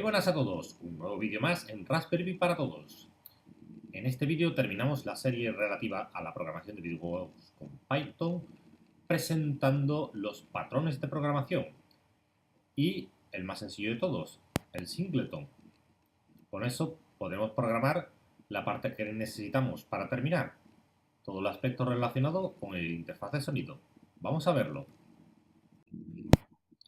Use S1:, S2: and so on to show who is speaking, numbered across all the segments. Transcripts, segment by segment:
S1: buenas a todos, un nuevo vídeo más en Raspberry Pi para todos. En este vídeo terminamos la serie relativa a la programación de videojuegos con Python, presentando los patrones de programación y el más sencillo de todos, el singleton. Con eso podemos programar la parte que necesitamos para terminar, todo el aspecto relacionado con el interfaz de sonido. Vamos a verlo.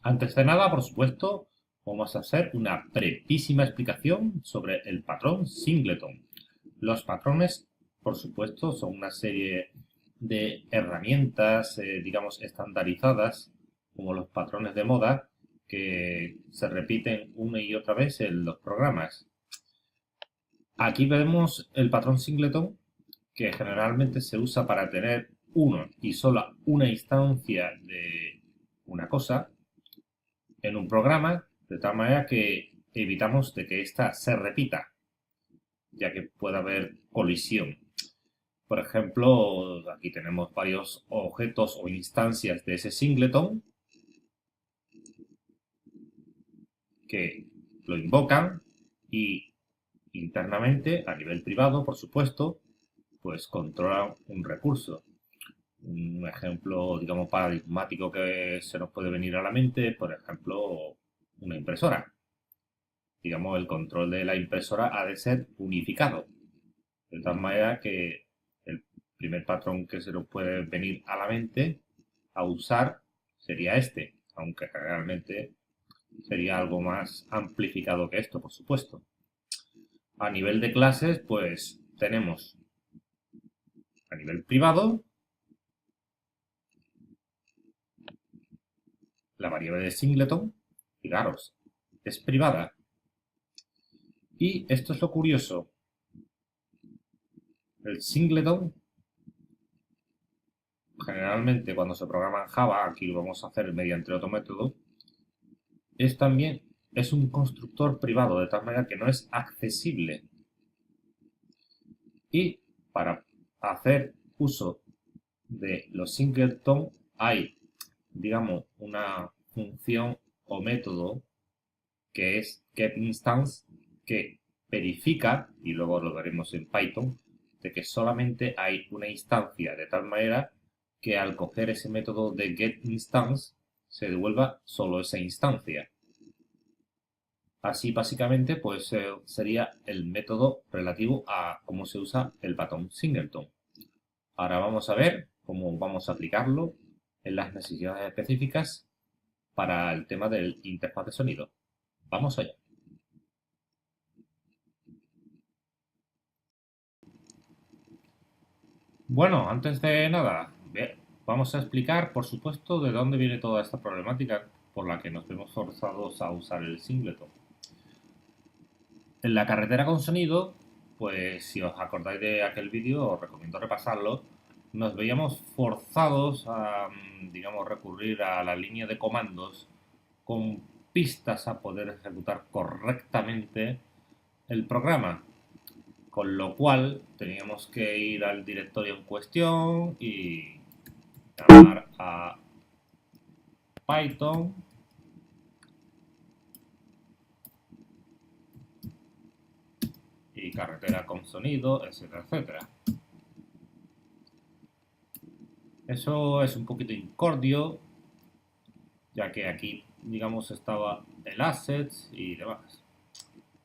S1: Antes de nada, por supuesto, vamos a hacer una brevísima explicación sobre el patrón singleton. Los patrones, por supuesto, son una serie de herramientas, digamos, estandarizadas, como los patrones de moda, que se repiten una y otra vez en los programas. Aquí vemos el patrón singleton, que generalmente se usa para tener uno y solo una instancia de una cosa en un programa, de tal manera que evitamos de que ésta se repita, ya que puede haber colisión. Por ejemplo, aquí tenemos varios objetos o instancias de ese singleton que lo invocan y internamente, a nivel privado, por supuesto, pues controlan un recurso. Un ejemplo, digamos, paradigmático que se nos puede venir a la mente, por ejemplo, una impresora. Digamos, el control de la impresora ha de ser unificado, de tal manera que el primer patrón que se nos puede venir a la mente a usar sería este, aunque realmente sería algo más amplificado que esto, por supuesto. A nivel de clases, pues tenemos a nivel privado la variable de singleton, fijaros, es privada. Y esto es lo curioso, el singleton, generalmente cuando se programa en Java, aquí lo vamos a hacer mediante otro método, es un constructor privado, de tal manera que no es accesible. Y para hacer uso de los singleton hay, digamos, una función o método que es getInstance, que verifica, y luego lo veremos en Python, de que solamente hay una instancia, de tal manera que al coger ese método de getInstance se devuelva solo esa instancia. Así básicamente pues sería el método relativo a cómo se usa el patrón singleton. Ahora vamos a ver cómo vamos a aplicarlo en las necesidades específicas para el tema del interfaz de sonido. Vamos allá. Bueno, antes de nada, vamos a explicar, por supuesto, de dónde viene toda esta problemática por la que nos vemos forzados a usar el singleton. En la carretera con sonido, pues si os acordáis de aquel vídeo, os recomiendo repasarlo, nos veíamos forzados a, digamos, recurrir a la línea de comandos con pistas a poder ejecutar correctamente el programa. Con lo cual teníamos que ir al directorio en cuestión y llamar a Python y carretera con sonido, etcétera, etcétera. Eso es un poquito incordio, ya que aquí, digamos, estaba el assets y demás.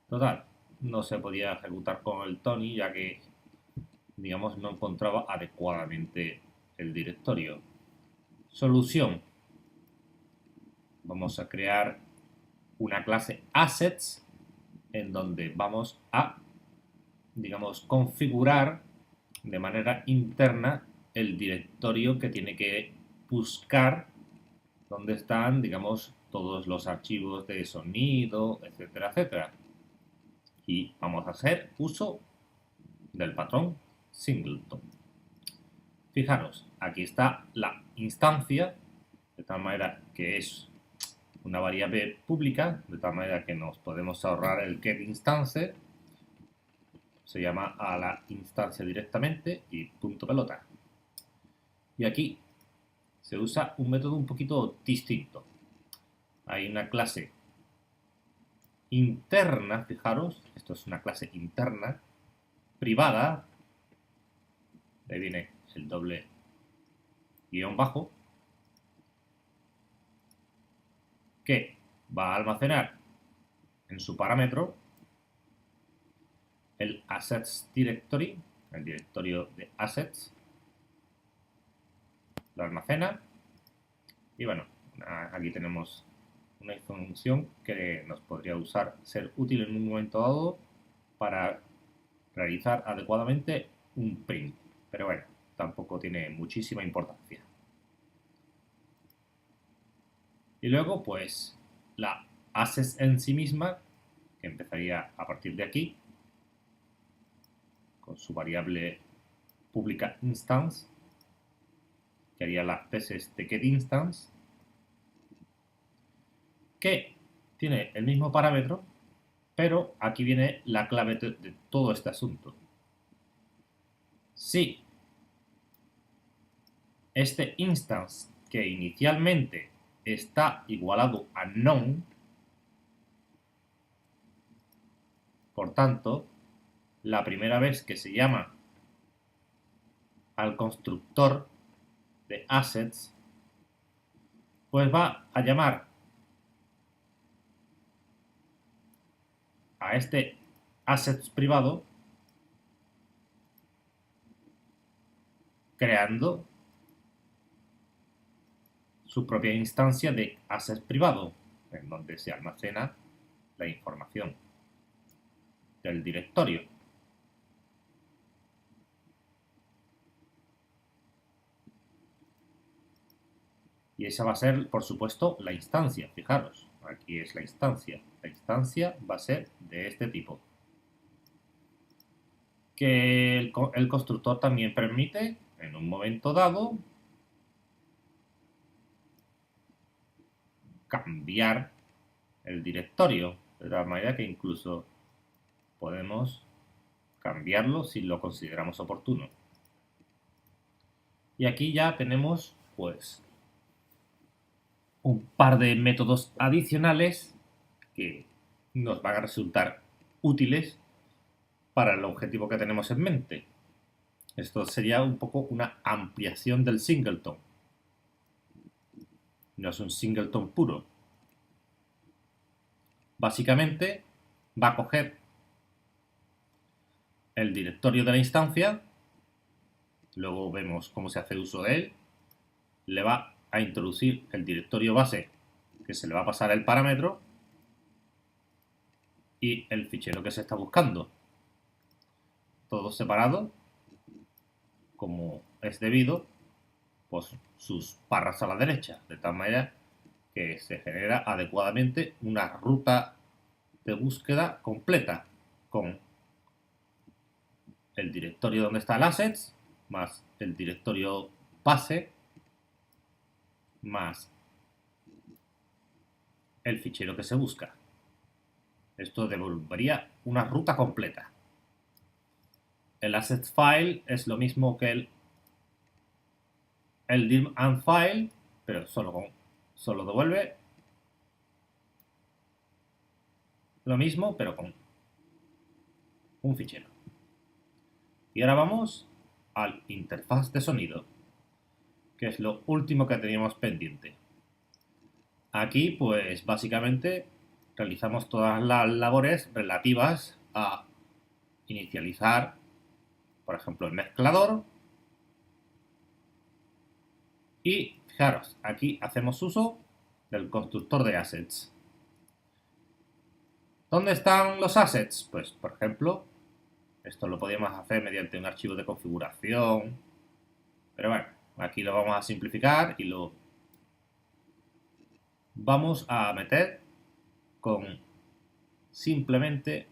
S1: Total, no se podía ejecutar con el Tony, ya que, digamos, no encontraba adecuadamente el directorio. Solución. Vamos a crear una clase assets en donde vamos a, digamos, configurar de manera interna el directorio que tiene que buscar donde están, digamos, todos los archivos de sonido, etcétera, etcétera. Y vamos a hacer uso del patrón singleton. Fijaros, aquí está la instancia, de tal manera que es una variable pública, de tal manera que nos podemos ahorrar el getInstance, se llama a la instancia directamente y punto pelota. Y aquí se usa un método un poquito distinto. Hay una clase interna, fijaros, esto es una clase interna, privada, ahí viene el doble guión bajo, que va a almacenar en su parámetro el assets directory, el directorio de assets, lo almacena y bueno, aquí tenemos una función que nos podría ser útil en un momento dado para realizar adecuadamente un print, pero bueno, tampoco tiene muchísima importancia. Y luego pues la assets en sí misma, que empezaría a partir de aquí con su variable pública instance, que haría la thesis de getInstance, que tiene el mismo parámetro, pero aquí viene la clave de todo este asunto. Si este instance que inicialmente está igualado a none, por tanto, la primera vez que se llama al constructor de assets, pues va a llamar a este assets privado creando su propia instancia de assets privado, en donde se almacena la información del directorio. Y esa va a ser, por supuesto, la instancia. Fijaros, aquí es la instancia. La instancia va a ser de este tipo. Que el constructor también permite, en un momento dado, cambiar el directorio. De tal manera que incluso podemos cambiarlo si lo consideramos oportuno. Y aquí ya tenemos, pues, un par de métodos adicionales que nos van a resultar útiles para el objetivo que tenemos en mente. Esto sería un poco una ampliación del singleton. No es un singleton puro. Básicamente va a coger el directorio de la instancia, luego vemos cómo se hace uso de él, le va a introducir el directorio base que se le va a pasar el parámetro y el fichero que se está buscando. Todo separado, como es debido, pues sus barras a la derecha, de tal manera que se genera adecuadamente una ruta de búsqueda completa con el directorio donde está el assets, más el directorio base, más el fichero que se busca. Esto devolvería una ruta completa. El assets file es lo mismo que el dim and file, pero solo devuelve lo mismo, pero con un fichero. Y ahora vamos al interfaz de sonido, que es lo último que teníamos pendiente. Aquí, pues básicamente realizamos todas las labores relativas a inicializar, por ejemplo, el mezclador. Y fijaros, aquí hacemos uso del constructor de assets. ¿Dónde están los assets? Pues, por ejemplo, esto lo podríamos hacer mediante un archivo de configuración. Pero bueno, aquí lo vamos a simplificar y lo vamos a meter con simplemente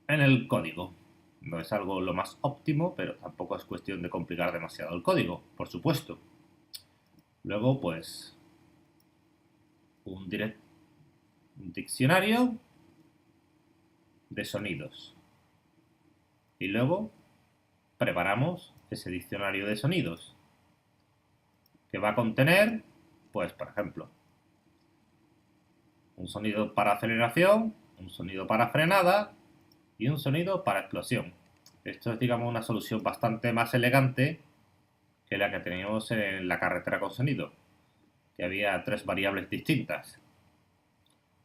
S1: en el código. No es algo lo más óptimo, pero tampoco es cuestión de complicar demasiado el código, por supuesto. Luego, pues, un diccionario de sonidos. Y luego preparamos ese diccionario de sonidos, que va a contener, pues, por ejemplo, un sonido para aceleración, un sonido para frenada y un sonido para explosión. Esto es, digamos, una solución bastante más elegante que la que teníamos en la carretera con sonido, que había 3 variables distintas.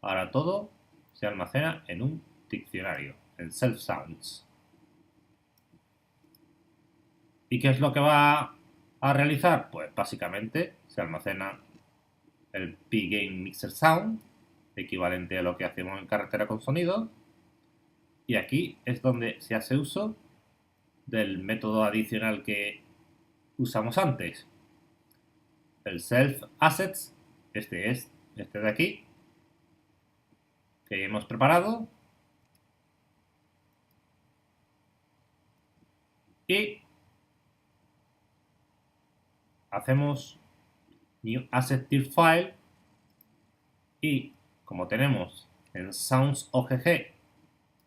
S1: Ahora todo se almacena en un diccionario, en Self Sounds. ¿Y qué es lo que va a realizar? Pues básicamente se almacena el P-Gain Mixer Sound, equivalente a lo que hacemos en carretera con sonido, y aquí es donde se hace uso del método adicional que usamos antes, el Self Assets, este de aquí, que hemos preparado, y hacemos New Asset Tier File, y como tenemos en Sounds.ogg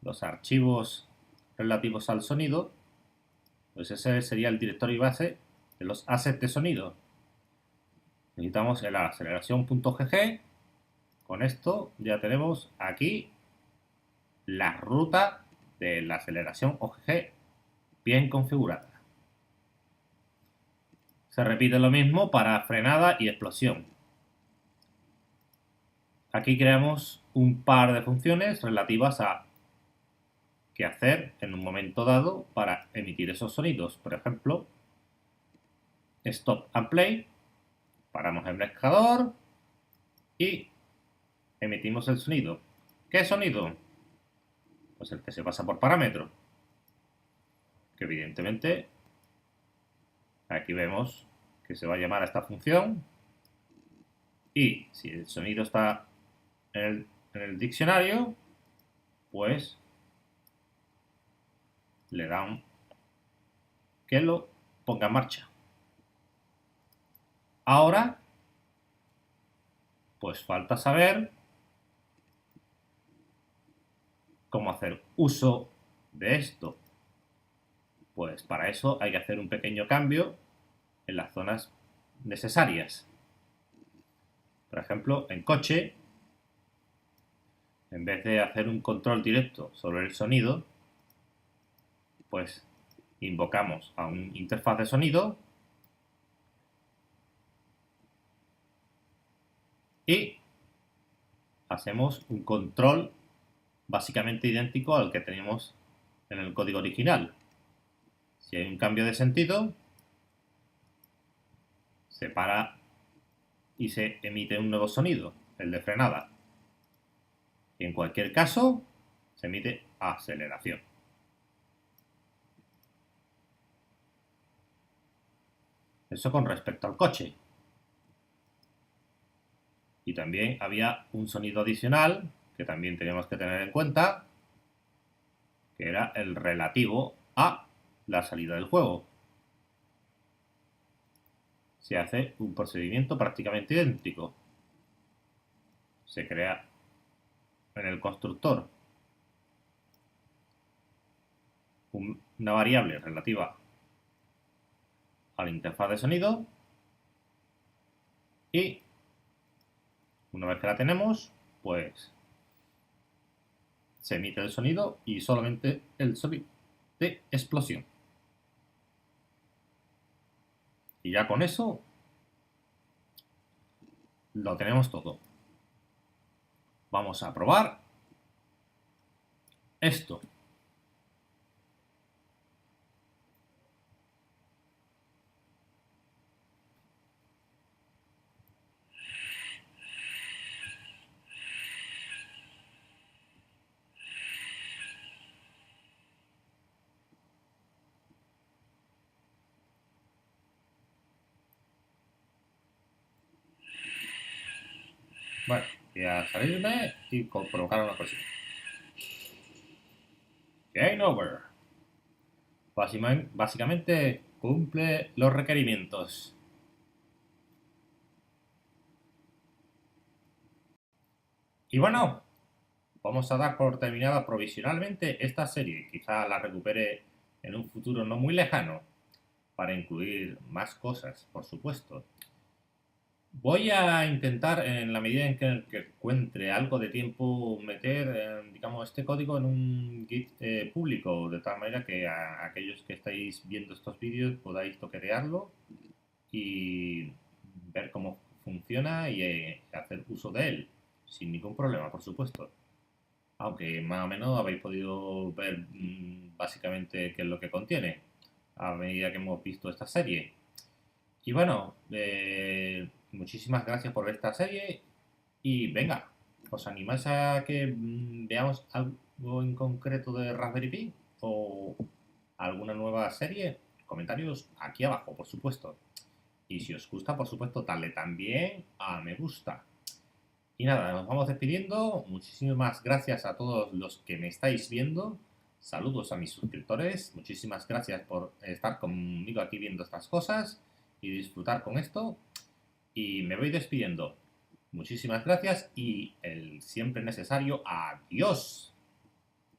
S1: los archivos relativos al sonido, pues ese sería el directorio base de los assets de sonido. Necesitamos el aceleración.gg. Con esto ya tenemos aquí la ruta de la aceleración OGG bien configurada. Se repite lo mismo para frenada y explosión. Aquí creamos un par de funciones relativas a qué hacer en un momento dado para emitir esos sonidos. Por ejemplo, Stop and Play, paramos el marcador y emitimos el sonido. ¿Qué sonido? Pues el que se pasa por parámetro, que evidentemente aquí vemos que se va a llamar a esta función, y si el sonido está en el diccionario, pues le dan que lo ponga en marcha. Ahora, pues falta saber cómo hacer uso de esto. Pues para eso hay que hacer un pequeño cambio en las zonas necesarias. Por ejemplo, en coche, en vez de hacer un control directo sobre el sonido, pues invocamos a un interfaz de sonido y hacemos un control básicamente idéntico al que teníamos en el código original. Si hay un cambio de sentido, se para y se emite un nuevo sonido, el de frenada. Y en cualquier caso, se emite aceleración. Eso con respecto al coche. Y también había un sonido adicional que también teníamos que tener en cuenta, que era el relativo a la salida del juego. Se hace un procedimiento prácticamente idéntico. Se crea en el constructor una variable relativa a la interfaz de sonido, y una vez que la tenemos, pues se emite el sonido y solamente el sonido de explosión. Y ya con eso lo tenemos todo. Vamos a probar esto. Bueno, voy a salirme y provocar una cosita. Game over. Básicamente cumple los requerimientos. Y bueno, vamos a dar por terminada provisionalmente esta serie. Quizá la recupere en un futuro no muy lejano para incluir más cosas, por supuesto. Voy a intentar, en la medida en que encuentre algo de tiempo, meter, digamos, este código en un Git público, de tal manera que a aquellos que estáis viendo estos vídeos podáis toquetearlo y ver cómo funciona y hacer uso de él, sin ningún problema, por supuesto. Aunque más o menos habéis podido ver básicamente qué es lo que contiene a medida que hemos visto esta serie. Y bueno, muchísimas gracias por ver esta serie y venga, ¿os animáis a que veamos algo en concreto de Raspberry Pi o alguna nueva serie? Comentarios aquí abajo, por supuesto. Y si os gusta, por supuesto, darle también a me gusta. Y nada, nos vamos despidiendo. Muchísimas gracias a todos los que me estáis viendo. Saludos a mis suscriptores. Muchísimas gracias por estar conmigo aquí viendo estas cosas y disfrutar con esto. Y me voy despidiendo. Muchísimas gracias y el siempre necesario adiós.